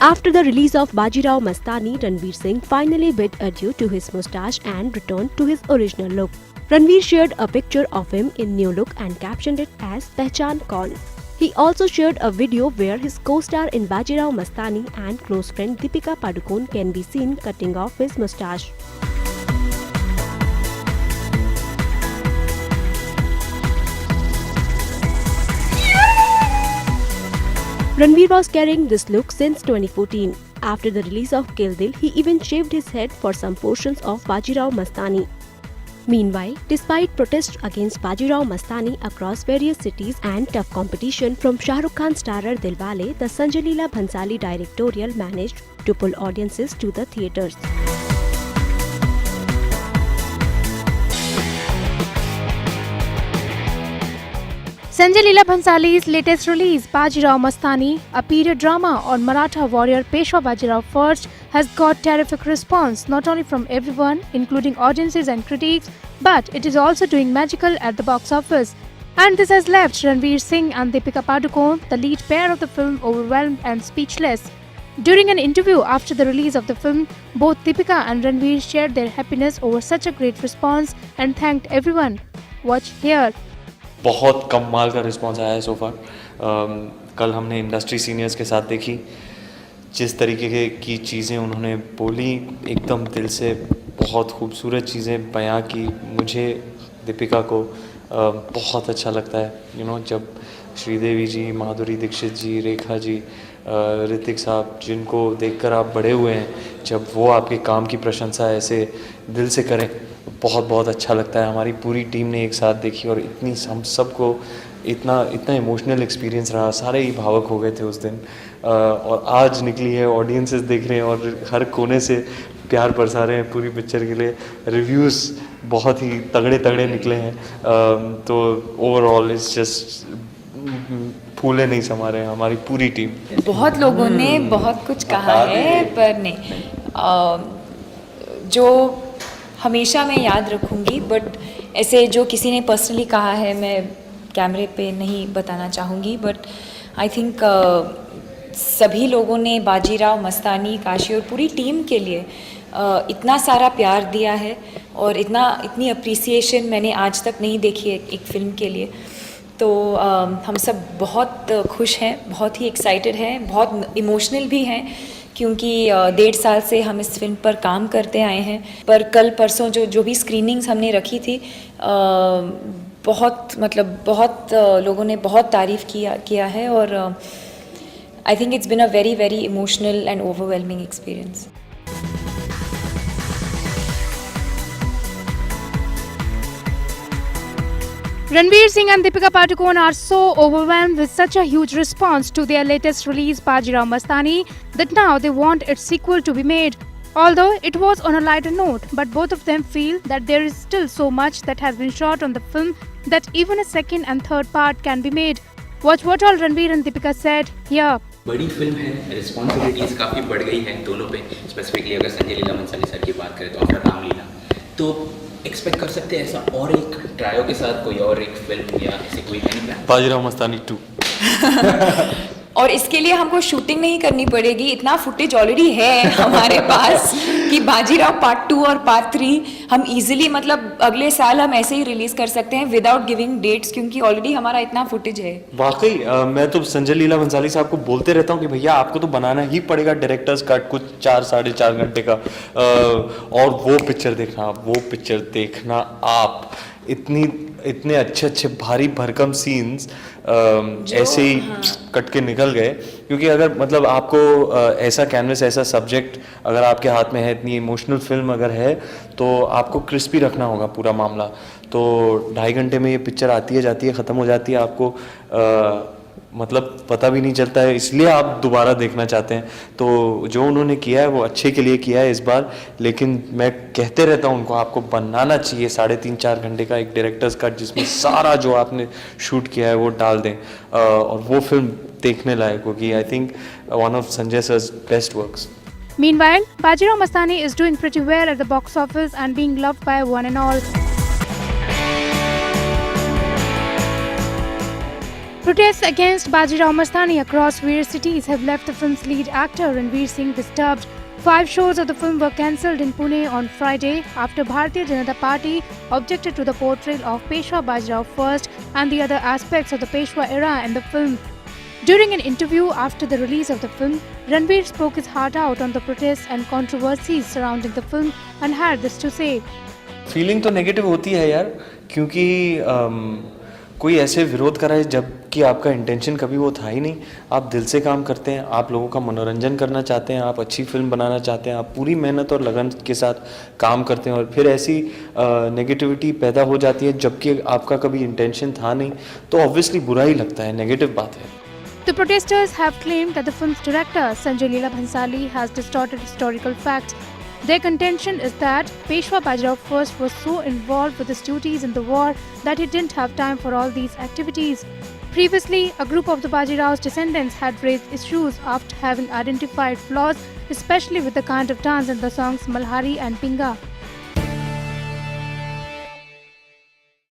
After the release of Bajirao Mastani, Ranveer Singh finally bid adieu to his moustache and returned to his original look. Ranveer shared a picture of him in new look and captioned it as Pehchan Kaun. He also shared a video where his co-star in Bajirao Mastani and close friend Deepika Padukone can be seen cutting off his moustache. Ranveer was carrying this look since 2014. After the release of Kill Dil, he even shaved his head for some portions of Bajirao Mastani. Meanwhile, despite protests against Bajirao Mastani across various cities and tough competition from Shah Rukh Khan starrer Dilwale, the Sanjay Leela Bhansali directorial managed to pull audiences to the theatres. Sanjay Leela Bhansali's latest release, Bajirao Mastani, a period drama on Maratha warrior Peshwa Bajirao I, has got terrific response not only from everyone, including audiences and critics, but it is also doing magical at the box office. And this has left Ranveer Singh and Deepika Padukone, the lead pair of the film, overwhelmed and speechless. During an interview after the release of the film, both Deepika and Ranveer shared their happiness over such a great response and thanked everyone. Watch here. बहुत कमाल का response आया है सो फार। कल हमने industry seniors के साथ देखी, जिस तरीके की चीज़ें उन्होंने बोली, एकदम दिल से बहुत खूबसूरत चीज़ें बयां की। मुझे दीपिका को बहुत अच्छा लगता है जब श्रीदेवी जी, माधुरी दीक्षित जी, रेखा जी, ऋतिक साहब, जिनको देखकर आप बड़े हुए हैं, जब वो आपके काम की प्रशंसा ऐसे दिल से करें, बहुत अच्छा लगता है। हमारी पूरी टीम ने एक साथ देखी और इतनी हम सबको इतना इमोशनल एक्सपीरियंस रहा, सारे ही भावुक हो गए थे उस दिन। और आज निकली है, ऑडियंसेस देख रहे हैं और हर कोने से प्यार बरसा रहे हैं पूरी पिक्चर के लिए। रिव्यूज़ बहुत ही तगड़े निकले हैं। तो ओवरऑल इट्स जस्ट फूले नहीं समा रहे हैं हमारी पूरी टीम। बहुत लोगों ने बहुत कुछ कहा है, पर नहीं, जो हमेशा मैं याद रखूँगी, बट ऐसे जो किसी ने पर्सनली कहा है मैं कैमरे पे नहीं बताना चाहूँगी। बट आई थिंक सभी लोगों ने बाजीराव मस्तानी, काशी और पूरी टीम के लिए इतना सारा प्यार दिया है और इतनी अप्रिसिएशन मैंने आज तक नहीं देखी है एक फ़िल्म के लिए। तो हम सब बहुत खुश हैं, बहुत ही एक्साइटेड हैं, बहुत इमोशनल भी हैं, क्योंकि 1.5 साल से हम इस फिल्म पर काम करते आए हैं। पर कल परसों जो भी स्क्रीनिंग्स हमने रखी थी, बहुत लोगों ने बहुत तारीफ़ किया है और I think it's been a very emotional and overwhelming experience. Ranveer Singh and Deepika Padukone are so overwhelmed with such a huge response to their latest release Bajirao Mastani that now they want its sequel to be made. Although it was on a lighter note, but both of them feel that there is still so much that has been shot on the film that even a second and third part can be made. Watch what all Ranveer and Deepika said here. बड़ी film है, responsibilities काफ़ी बढ़ गई हैं दोनों पे। Specifically अगर Sanjay Leela Bhansali sir की बात करें तो आफ्टर रामलीला, तो एक्सपेक्ट कर सकते हैं ऐसा और एक ट्रायो के साथ कोई और एक फिल्म या ऐसे कोई प्लान? बाजीराव मस्तानी 2। और इसके लिए हमको शूटिंग नहीं करनी पड़ेगी, इतना फुटेज ऑलरेडी है हमारे पास कि बाजीराव पार्ट 2 और पार्ट 3 हम इजीली अगले साल हम ऐसे ही रिलीज़ कर सकते हैं विदाउट गिविंग डेट्स, क्योंकि ऑलरेडी हमारा इतना फुटेज है। वाकई मैं तो संजय लीला भंसाली साहब को बोलते रहता हूँ कि भैया आपको तो बनाना ही पड़ेगा डायरेक्टर्स कट, कुछ 4-4.5 घंटे का, और वो पिक्चर देखना आप इतने अच्छे भारी भरकम सीन्स ऐसे ही कट के निकल गए। क्योंकि अगर आपको ऐसा कैनवस, ऐसा सब्जेक्ट अगर आपके हाथ में है, इतनी इमोशनल फिल्म अगर है, तो आपको क्रिस्पी रखना होगा पूरा मामला। तो 2.5 घंटे में ये पिक्चर आती है, जाती है, ख़त्म हो जाती है, आपको पता भी नहीं चलता है, इसलिए आप दोबारा देखना चाहते हैं। तो जो उन्होंने किया है वो अच्छे के लिए किया है इस बार। लेकिन मैं कहते रहता हूँ उनको, आपको बनाना चाहिए 3.5-4 घंटे का एक डायरेक्टर्स कट, जिसमें सारा जो आपने शूट किया है वो डाल दें, और वो फिल्म देखने लायक होगी। I think one of Sanjay sir's best works. Meanwhile, Bajirao Mastani is doing pretty well at the box office and being loved by one and all. Protests against Bajirao Mastani across various cities have left the film's lead actor Ranveer Singh disturbed. 5 shows of the film were cancelled in Pune on Friday after Bharatiya Janata Party objected to the portrayal of Peshwa Bajirao first and the other aspects of the Peshwa era in the film. During an interview after the release of the film, Ranveer spoke his heart out on the protests and controversies surrounding the film and had this to say. Feeling तो negative होती है यार, क्योंकि कोई ऐसे विरोध कराए जबकि आपका इंटेंशन कभी वो था ही नहीं। आप दिल से काम करते हैं, आप लोगों का मनोरंजन करना चाहते हैं, आप अच्छी फिल्म बनाना चाहते हैं, आप पूरी मेहनत और लगन के साथ काम करते हैं और फिर ऐसी नेगेटिविटी पैदा हो जाती है जबकि आपका कभी इंटेंशन था नहीं, तो ऑब्वियसली बुरा ही लगता है, नेगेटिव बात है। The protesters have claimed that the film's director, Sanjay Leela Bhansali, has distorted historical facts. Their contention is that Peshwa Bajirao first was so involved with his duties in the war that he didn't have time for all these activities. Previously, a group of the Bajirao's descendants had raised issues after having identified flaws, especially with the kind of dance in the songs Malhari and Pinga.